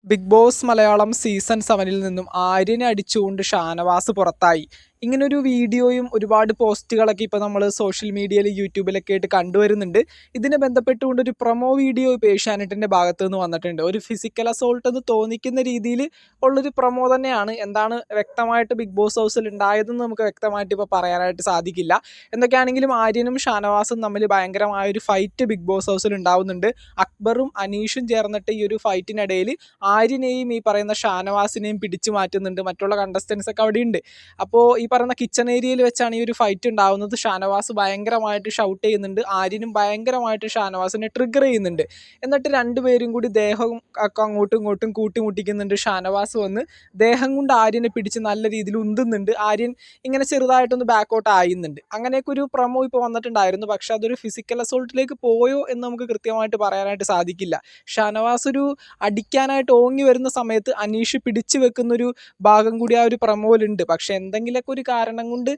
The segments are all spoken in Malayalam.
ബിഗ് ബോസ് മലയാളം സീസൺ 7 നിന്നും ആര്യനെ അടിച്ചുകൊണ്ട് ഷാനവാസ് പുറത്തായി. ഇങ്ങനൊരു വീഡിയോയും ഒരുപാട് പോസ്റ്റുകളൊക്കെ ഇപ്പോൾ നമ്മൾ സോഷ്യൽ മീഡിയയിൽ യൂട്യൂബിലൊക്കെ ആയിട്ട് കണ്ടുവരുന്നുണ്ട്. ഇതിനെ ബന്ധപ്പെട്ടുകൊണ്ട് ഒരു പ്രൊമോ വീഡിയോ ഇപ്പോൾ ഏഷ്യാനെറ്റിൻ്റെ ഭാഗത്തു നിന്ന് വന്നിട്ടുണ്ട്. ഒരു ഫിസിക്കൽ അസോൾട്ട് എന്ന് തോന്നിക്കുന്ന രീതിയിൽ ഉള്ളൊരു പ്രൊമോ തന്നെയാണ്. എന്താണ് വ്യക്തമായിട്ട് ബിഗ് ബോസ് ഹൗസിൽ ഉണ്ടായതെന്ന് നമുക്ക് വ്യക്തമായിട്ട് ഇപ്പോൾ പറയാനായിട്ട് സാധിക്കില്ല. എന്തൊക്കെയാണെങ്കിലും ആര്യനും ഷാനവാസും തമ്മിൽ ഭയങ്കരമായൊരു ഫൈറ്റ് ബിഗ് ബോസ് ഹൗസിൽ ഉണ്ടാവുന്നുണ്ട്. അക്ബറും അനീഷും ചേർന്നിട്ട് ഈ ഒരു ഫൈറ്റിനിടയിൽ ആര്യനെയും ഈ പറയുന്ന ഷാനവാസിനെയും പിടിച്ചു മാറ്റുന്നുണ്ട്. മറ്റുള്ള കണ്ടസ്റ്റൻസ് ഒക്കെ അവിടെയുണ്ട്. അപ്പോൾ ഈ പറയുന്ന കിച്ചൺ ഏരിയയിൽ വെച്ചാണ് ഈ ഒരു ഫൈറ്റ് ഉണ്ടാവുന്നത്. ഷാനവാസ് ഭയങ്കരമായിട്ട് ഷൗട്ട് ചെയ്യുന്നുണ്ട്. ആര്യനും ഭയങ്കരമായിട്ട് ഷാനവാസിനെ ട്രിഗർ ചെയ്യുന്നുണ്ട്. എന്നിട്ട് രണ്ടുപേരും കൂടി ദേഹം ഒക്കെ അങ്ങോട്ടും ഇങ്ങോട്ടും കൂട്ടിമുട്ടിക്കുന്നുണ്ട്. ഷാനവാസ് വന്ന് ദേഹം കൊണ്ട് ആര്യനെ പിടിച്ച് നല്ല രീതിയിൽ ഉന്തുന്നുണ്ട്. ആര്യൻ ഇങ്ങനെ ചെറുതായിട്ടൊന്ന് ബാക്കൗട്ട് ആയുന്നുണ്ട്. അങ്ങനെയൊക്കെ ഒരു പ്രൊമോ ഇപ്പോൾ വന്നിട്ടുണ്ടായിരുന്നു. പക്ഷെ അതൊരു ഫിസിക്കൽ അസോൾട്ടിലേക്ക് പോയോ എന്ന് നമുക്ക് കൃത്യമായിട്ട് പറയാനായിട്ട് സാധിക്കില്ല. ഷാനവാസ് ഒരു അടിക്കാനായിട്ട് ഓങ്ങി വരുന്ന സമയത്ത് അനീഷ് പിടിച്ചു വെക്കുന്നൊരു ഭാഗം കൂടി ആ ഒരു പ്രൊമോയിലുണ്ട്. പക്ഷെ എന്തെങ്കിലുമൊക്കെ ഒരു കാരണം കൊണ്ട്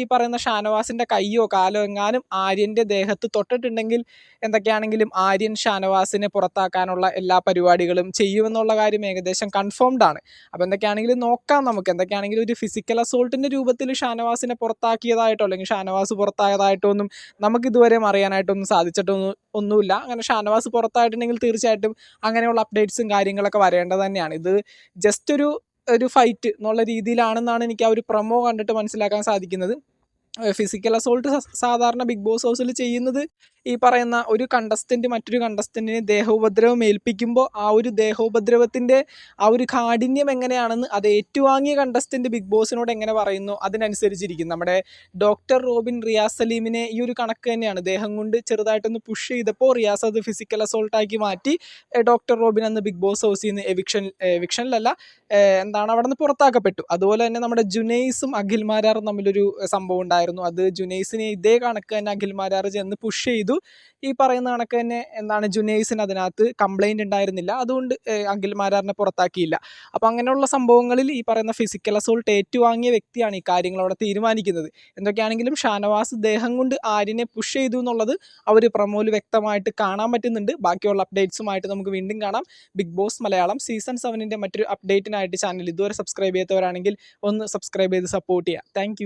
ഈ പറയുന്ന ഷാനവാസിൻ്റെ കയ്യോ കാലോ എങ്ങാനും ആര്യൻ്റെ ദേഹത്ത് തൊട്ടിട്ടുണ്ടെങ്കിൽ എന്തൊക്കെയാണെങ്കിലും ആര്യൻ ഷാനവാസിനെ പുറത്താക്കാനുള്ള എല്ലാ പരിപാടികളും ചെയ്യുമെന്നുള്ള കാര്യം ഏകദേശം കൺഫേംഡ് ആണ്. അപ്പോൾ എന്തൊക്കെയാണെങ്കിലും നോക്കാം നമുക്ക്. എന്തൊക്കെയാണെങ്കിലും ഒരു ഫിസിക്കൽ അസോൾട്ടിൻ്റെ രൂപത്തിൽ ഷാനവാസിനെ പുറത്താക്കിയതായിട്ടോ അല്ലെങ്കിൽ ഷാനവാസ് പുറത്തായതായിട്ടോ ഒന്നും നമുക്കിതുവരെ അറിയാനായിട്ടൊന്നും ഒന്നുമില്ല. അങ്ങനെ ഷാനവാസ് പുറത്തായിട്ടുണ്ടെങ്കിൽ തീർച്ചയായിട്ടും അങ്ങനെയുള്ള അപ്ഡേറ്റ്സും കാര്യങ്ങളൊക്കെ വരേണ്ടത് തന്നെയാണ്. ഇത് ജസ്റ്റ് ഒരു ഫൈറ്റ് എന്നുള്ള രീതിയിലാണെന്നാണ് എനിക്ക് ആ ഒരു പ്രൊമോ കണ്ടിട്ട് മനസ്സിലാക്കാൻ സാധിക്കുന്നത്. ഫിസിക്കൽ അസോൾട്ട് സാധാരണ ബിഗ് ബോസ് ഹൗസിൽ ചെയ്യുന്നത് ഈ പറയുന്ന ഒരു കണ്ടസ്റ്റൻറ്റ് മറ്റൊരു കണ്ടസ്റ്റൻറ്റിന് ദേഹോപദ്രവം ഏൽപ്പിക്കുമ്പോൾ ആ ഒരു ദേഹോപദ്രവത്തിൻ്റെ ആ ഒരു കാഠിന്യം എങ്ങനെയാണെന്ന് അത് ഏറ്റുവാങ്ങിയ കണ്ടസ്റ്റൻറ്റ് ബിഗ് ബോസിനോട് എങ്ങനെ പറയുന്നു അതിനനുസരിച്ചിരിക്കും. നമ്മുടെ ഡോക്ടർ റോബിൻ റിയാസ് സലീമിനെ ഈ ഒരു കണക്ക് തന്നെയാണ്. ദേഹം കൊണ്ട് ചെറുതായിട്ടൊന്ന് പുഷ് ചെയ്തപ്പോൾ റിയാസ് അത് ഫിസിക്കൽ അസോൾട്ടാക്കി മാറ്റി. ഡോക്ടർ റോബിൻ അന്ന് ബിഗ് ബോസ് ഹൗസിൽ നിന്ന് എവിക്ഷനിലല്ല എന്താണ് അവിടെ നിന്ന് പുറത്താക്കപ്പെട്ടു. അതുപോലെ തന്നെ നമ്മുടെ ജുനൈസും അഖിൽ മാരാറും തമ്മിലൊരു സംഭവം ഉണ്ടായിരുന്നു. അത് ജുനൈസിനെ ഇതേ കണക്ക് തന്നെ അഖിൽ മാരാർ ചെന്ന് പുഷ് ചെയ്തു. ഈ പറയുന്ന കണക്ക് തന്നെ എന്താണ് ജുനൈസിന് അതിനകത്ത് കംപ്ലൈൻറ്റ് ഉണ്ടായിരുന്നില്ല. അതുകൊണ്ട് അഖിൽ മാരാറിനെ പുറത്താക്കിയില്ല. അപ്പോൾ അങ്ങനെയുള്ള സംഭവങ്ങളിൽ ഈ പറയുന്ന ഫിസിക്കൽ അസോൾട്ട് ഏറ്റുവാങ്ങിയ വ്യക്തിയാണ് ഈ കാര്യങ്ങൾ അവിടെ തീരുമാനിക്കുന്നത്. എന്തൊക്കെയാണെങ്കിലും ഷാനവാസ് ദേഹം കൊണ്ട് ആര്യനെ പുഷ് ചെയ്തു എന്നുള്ളത് അവർ പ്രൊമോയിൽ വ്യക്തമായിട്ട് കാണാൻ പറ്റുന്നുണ്ട്. ബാക്കിയുള്ള അപ്ഡേറ്റ്സുമായിട്ട് നമുക്ക് വീണ്ടും കാണാം. ബിഗ് ബോസ് മലയാളം സീസൺ 7 മറ്റൊരു അപ്ഡേറ്റിനായിട്ട് ചാനൽ ഇതുവരെ സബ്സ്ക്രൈബ് ചെയ്യാത്തവരാണെങ്കിൽ ഒന്ന് സബ്സ്ക്രൈബ് ചെയ്ത് സപ്പോർട്ട് ചെയ്യുക. താങ്ക്